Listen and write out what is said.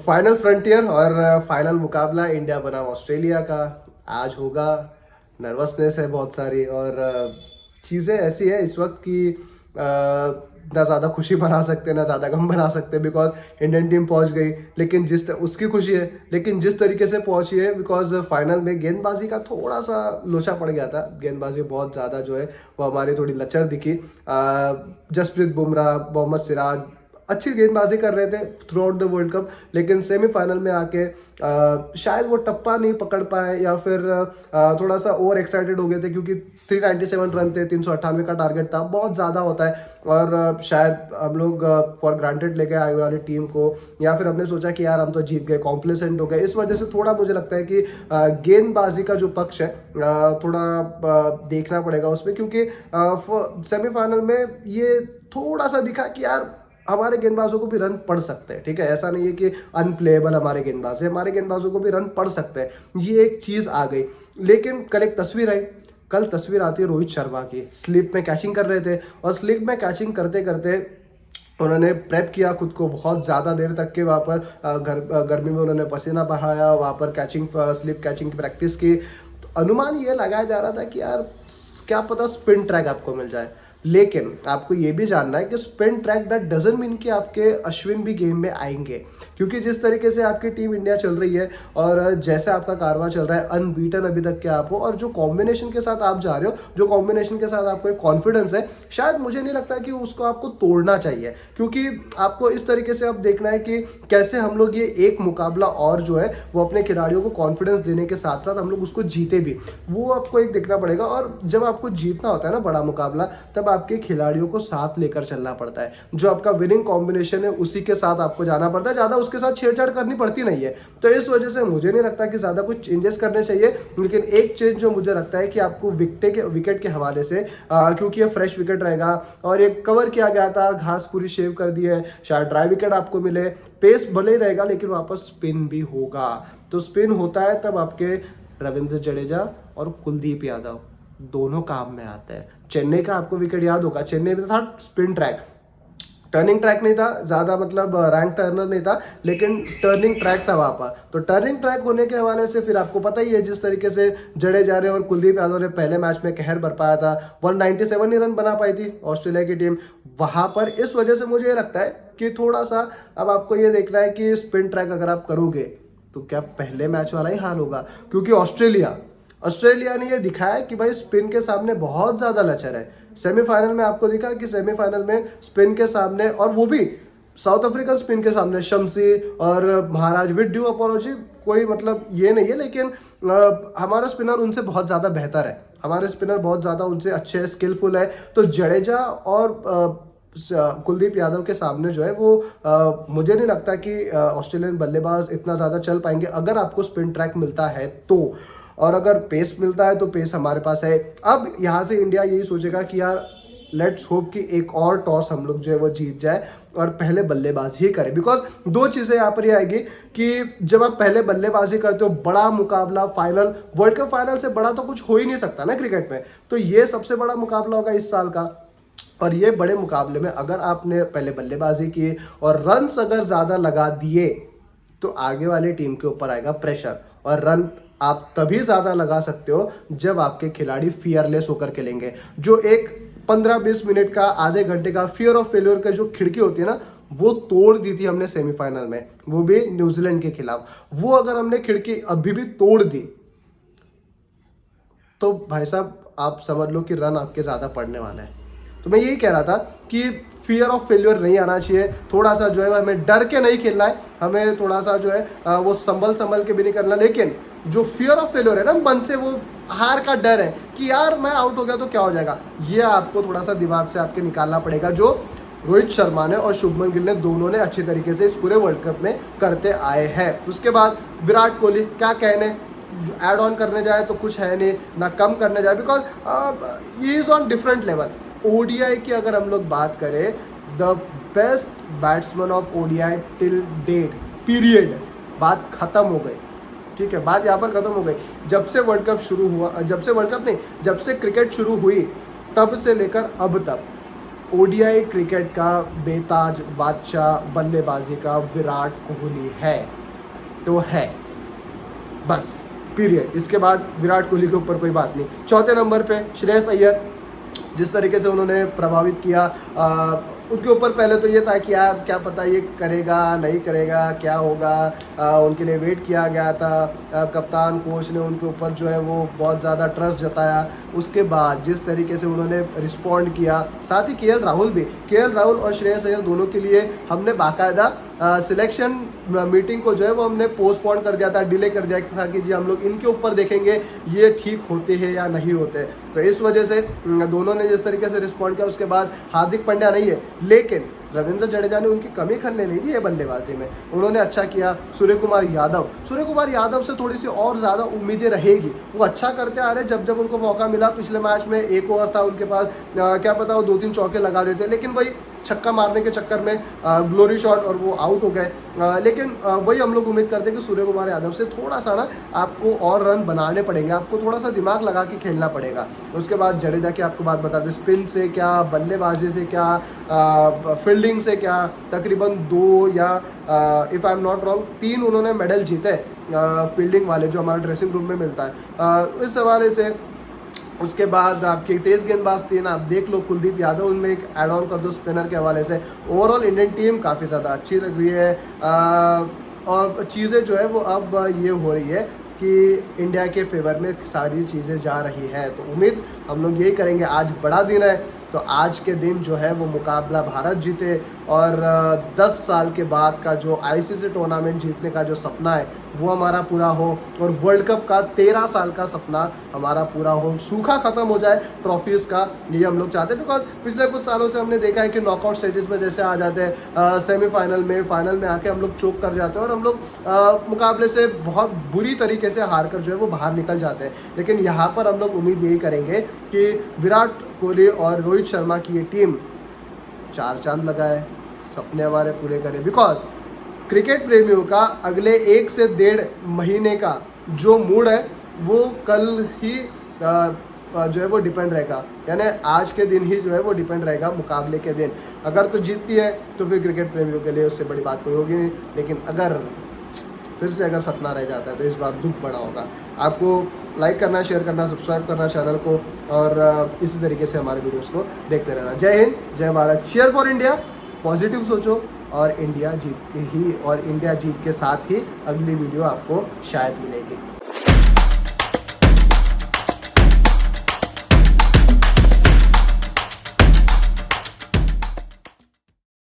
Final frontier और final मुकाबला India बनाम ऑस्ट्रेलिया का आज होगा। नर्वसनेस है बहुत सारी और चीज़ें ऐसी है इस वक्त कि ना ज़्यादा खुशी मना सकते ना ज़्यादा गम मना सकते बिकॉज इंडियन टीम पहुंच गई। लेकिन उसकी खुशी है, लेकिन जिस तरीके से पहुंची है बिकॉज फाइनल में गेंदबाजी का थोड़ा सा लोचा पड़ गया था। गेंदबाजी बहुत ज़्यादा जो है वो हमारी थोड़ी लचर दिखी। जसप्रीत बुमराह, मोहम्मद सिराज अच्छी गेंदबाजी कर रहे थे through out the world cup, लेकिन सेमीफाइनल में आके शायद वो टप्पा नहीं पकड़ पाए या फिर थोड़ा सा ओवर एक्साइटेड हो गए थे क्योंकि 397 रन थे, 398 का टारगेट था, बहुत ज़्यादा होता है। और शायद हम लोग फॉर ग्रांटेड लेके आए वाली टीम को, या फिर हमने सोचा कि यार हम तो जीत गए, कॉम्प्लेसेंट हो गए। इस वजह से थोड़ा मुझे लगता है कि गेंदबाजी का जो पक्ष है थोड़ा देखना पड़ेगा उसमें, क्योंकि सेमीफाइनल में ये थोड़ा सा दिखा कि यार हमारे गेंदबाजों को भी रन पड़ सकते हैं। ठीक है, ऐसा नहीं है कि अनप्लेएबल हमारे गेंदबाज है, हमारे गेंदबाजों को भी रन पड़ सकते हैं, ये एक चीज़ आ गई। लेकिन कल एक तस्वीर आई, कल तस्वीर आती है रोहित शर्मा की। स्लिप में कैचिंग कर रहे थे और स्लिप में कैचिंग करते करते उन्होंने प्रेप किया खुद को बहुत ज़्यादा देर तक के। वहाँ पर गर्मी में उन्होंने पसीना बहाया, वहाँ पर स्लिप कैचिंग की प्रैक्टिस की। तो अनुमान ये लगाया जा रहा था कि यार क्या पता स्पिन ट्रैक आपको मिल जाए। लेकिन आपको ये भी जानना है कि spin track that doesn't mean कि आपके अश्विन भी गेम में आएंगे, क्योंकि जिस तरीके से आपकी टीम इंडिया चल रही है और जैसे आपका कारवा चल रहा है, अनबीटन अभी तक के आप हो, और जो कॉम्बिनेशन के साथ आप जा रहे हो, जो कॉम्बिनेशन के साथ आपको एक कॉन्फिडेंस है, शायद मुझे नहीं लगता कि उसको आपको तोड़ना चाहिए। क्योंकि आपको इस तरीके से अब देखना है कि कैसे हम लोग ये एक मुकाबला और जो है वो अपने खिलाड़ियों को कॉन्फिडेंस देने के साथ साथ हम लोग उसको जीते भी, वो आपको एक देखना पड़ेगा। और जब आपको जीतना होता है ना बड़ा मुकाबला, तब आपके खिलाड़ियों को साथ लेकर चलना पड़ता है। जो आपका विनिंग कॉम्बिनेशन है उसी के साथ आपको जाना पड़ता है, ज़्यादा उसके साथ छेड़छाड़ करनी पड़ती नहीं है। तो इस वजह से मुझे नहीं लगता कि ज़्यादा कुछ चेंजेस करने चाहिए। लेकिन एक चेंज जो मुझे लगता है कि आपको विकेट के हवाले से, क्योंकि ये फ्रेश विकेट रहेगा और ये कवर किया गया था, घास पूरी शेव कर दी है, शायद ड्राई विकेट आपको मिले। पेस भले ही रहेगा लेकिन वापस स्पिन भी होगा। तो स्पिन होता है तब आपके रविंद्र जडेजा और कुलदीप यादव दोनों काम में आते हैं। चेन्नई का आपको विकेट याद होगा, चेन्नई में था स्पिन ट्रैक, टर्निंग ट्रैक नहीं था ज़्यादा, मतलब रैंक टर्नर नहीं था, लेकिन टर्निंग ट्रैक था वहाँ पर। तो टर्निंग ट्रैक होने के हवाले से फिर आपको पता ही है जिस तरीके से जडेजा ने और कुलदीप यादव ने पहले मैच में कहर बरपाया था, 197 ही रन बना पाई थी ऑस्ट्रेलिया की टीम वहाँ पर। इस वजह से मुझे ये लगता है कि थोड़ा सा अब आपको ये देखना है कि स्पिन ट्रैक अगर आप करोगे तो क्या पहले मैच वाला ही हाल होगा, क्योंकि ऑस्ट्रेलिया ने ये दिखाया कि भाई स्पिन के सामने बहुत ज़्यादा लचर है। सेमीफाइनल में आपको दिखा कि सेमीफाइनल में स्पिन के सामने, और वो भी साउथ अफ्रीकन स्पिन के सामने, शम्सी और महाराज, विद ड्यू अपॉलॉजी, कोई मतलब ये नहीं है, लेकिन हमारा स्पिनर उनसे बहुत ज़्यादा बेहतर है, हमारे स्पिनर बहुत ज़्यादा उनसे अच्छे स्किलफुल है। तो जडेजा और कुलदीप यादव के सामने जो है वो मुझे नहीं लगता कि ऑस्ट्रेलियन बल्लेबाज इतना ज़्यादा चल पाएंगे अगर आपको स्पिन ट्रैक मिलता है तो। और अगर पेस मिलता है तो पेस हमारे पास है। अब यहाँ से इंडिया यही सोचेगा कि यार लेट्स होप कि एक और टॉस हम लोग जो है वो जीत जाए और पहले बल्लेबाजी ही करें। बिकॉज दो चीज़ें यहाँ पर ये आएगी कि जब आप पहले बल्लेबाजी करते हो, बड़ा मुकाबला, फाइनल, वर्ल्ड कप फाइनल से बड़ा तो कुछ हो ही नहीं सकता ना क्रिकेट में, तो ये सबसे बड़ा मुकाबला होगा इस साल का। और ये बड़े मुकाबले में अगर आपने पहले बल्लेबाजी की और रन्स अगर ज़्यादा लगा दिए तो आगे वाली टीम के ऊपर आएगा प्रेशर, और रन आप तभी ज़्यादा लगा सकते हो जब आपके खिलाड़ी फियरलेस होकर खेलेंगे। जो एक 15-20 मिनट का, आधे घंटे का फियर ऑफ फेल्योर का जो खिड़की होती है ना, वो तोड़ दी थी हमने सेमीफाइनल में, वो भी न्यूजीलैंड के खिलाफ। वो अगर हमने खिड़की अभी भी तोड़ दी तो भाई साहब आप समझ लो कि रन आपके ज़्यादा पड़ने वाला है। तो मैं यही कह रहा था कि फियर ऑफ फेल्योर नहीं आना चाहिए, थोड़ा सा जो है हमें डर के नहीं खेलना है, हमें थोड़ा सा जो है वो संभल के भी नहीं करना। लेकिन जो फियर ऑफ फेल्योर है ना, मन से वो हार का डर है कि यार मैं आउट हो गया तो क्या हो जाएगा, ये आपको थोड़ा सा दिमाग से आपके निकालना पड़ेगा, जो रोहित शर्मा ने और शुभमन गिल ने दोनों ने अच्छे तरीके से इस पूरे वर्ल्ड कप में करते आए हैं। उसके बाद विराट कोहली क्या कहने, ऐड ऑन करने जाए तो कुछ है नहीं, ना कम करने जाए, because he is on different level. ODI की अगर हम लोग बात करें, the best batsman of ODI till date, period, बात खत्म हो गई। ठीक है, बात यहाँ पर खत्म हो गई। जब से वर्ल्ड कप शुरू हुआ, जब से क्रिकेट शुरू हुई तब से लेकर अब तक ओडीआई क्रिकेट का बेताज बादशाह बल्लेबाजी का विराट कोहली है। तो है, बस पीरियड। इसके बाद विराट कोहली के ऊपर कोई बात नहीं। चौथे नंबर पे श्रेयस अय्यर, जिस तरीके से उन्होंने प्रभावित किया उनके ऊपर पहले तो ये था कि यार क्या पता ये करेगा नहीं करेगा, क्या होगा, उनके लिए वेट किया गया था। कप्तान कोच ने उनके ऊपर जो है वो बहुत ज़्यादा ट्रस्ट जताया। उसके बाद जिस तरीके से उन्होंने रिस्पॉन्ड किया, साथ ही केएल राहुल और श्रेयस अय्यर दोनों के लिए हमने बाकायदा सिलेक्शन मीटिंग को जो है वो हमने पोस्टपोन कर दिया था, डिले कर दिया था कि जी हम लोग इनके ऊपर देखेंगे ये ठीक होते हैं या नहीं होते। तो इस वजह से दोनों ने जिस तरीके से रिस्पॉन्ड किया, उसके बाद हार्दिक पांड्या नहीं है, लेकिन रविंद्र जडेजा ने उनकी कमी करने नहीं दी है बल्लेबाजी में, उन्होंने अच्छा किया। सूर्य कुमार यादव से थोड़ी सी और ज़्यादा उम्मीदें रहेगी, वो अच्छा करते आ रहे, जब उनको मौका मिला। पिछले मैच में एक ओवर था उनके पास, क्या पता वो 2-3 चौके लगा देते, लेकिन वही छक्का मारने के चक्कर में ग्लोरी शॉट और वो आउट हो गए। लेकिन वही हम लोग उम्मीद करते हैं कि सूर्य कुमार यादव से थोड़ा सा ना आपको और रन बनाने पड़ेंगे, आपको थोड़ा सा दिमाग लगा के खेलना पड़ेगा। उसके बाद जडेजा की आपको बात बता दें, स्पिन से क्या, बल्लेबाजी से क्या, फील्डिंग से क्या, तकरीबन 2 या if I am not wrong 3 उन्होंने मेडल जीते फील्डिंग वाले, जो हमारा ड्रेसिंग रूम में मिलता है। इस हवाले से उसके बाद आपके तेज़ गेंदबाज थी ना, आप देख लो कुलदीप यादव, उनमें एक ऐड ऑन कर दो स्पिनर के हवाले से। ओवरऑल इंडियन टीम काफ़ी ज़्यादा अच्छी लग रही है और चीज़ें जो है वो अब ये हो रही है कि इंडिया के फेवर में सारी चीज़ें जा रही हैं। तो उम्मीद हम लोग यही करेंगे, आज बड़ा दिन है तो आज के दिन जो है वो मुकाबला भारत जीते और 10 साल के बाद का जो आईसीसी टूर्नामेंट जीतने का जो सपना है वो हमारा पूरा हो और वर्ल्ड कप का 13 साल का सपना हमारा पूरा हो, सूखा ख़त्म हो जाए ट्रॉफीज़ का, ये हम लोग चाहते हैं। बिकॉज पिछले कुछ सालों से हमने देखा है कि नॉकआउट स्टेजेस में जैसे आ जाते हैं, सेमीफाइनल में, फाइनल में आके हम लोग चोक कर जाते हैं और हम लोग मुकाबले से बहुत बुरी तरीके से हार कर जो है वो बाहर निकल जाते हैं। लेकिन यहाँ पर हम लोग उम्मीद यही करेंगे कि विराट कोहली और रोहित शर्मा की ये टीम 4 चांद लगाए, सपने हमारे पूरे करे। बिकॉज क्रिकेट प्रेमियों का अगले 1 से 1.5 महीने का जो मूड है वो कल ही जो है वो डिपेंड रहेगा, यानी आज के दिन ही जो है वो डिपेंड रहेगा मुकाबले के दिन। अगर तो जीतती है तो फिर क्रिकेट प्रेमियों के लिए उससे बड़ी बात कोई होगी नहीं, लेकिन अगर फिर से अगर सपना रह जाता है तो इस बार दुख बड़ा होगा। आपको लाइक करना, शेयर करना, सब्सक्राइब करना चैनल को और इसी तरीके से हमारे वीडियोस को देखते रहना। जय हिंद, जय Bharat, cheer for India, positive सोचो और इंडिया जीत के साथ ही अगली वीडियो आपको शायद मिलेगी।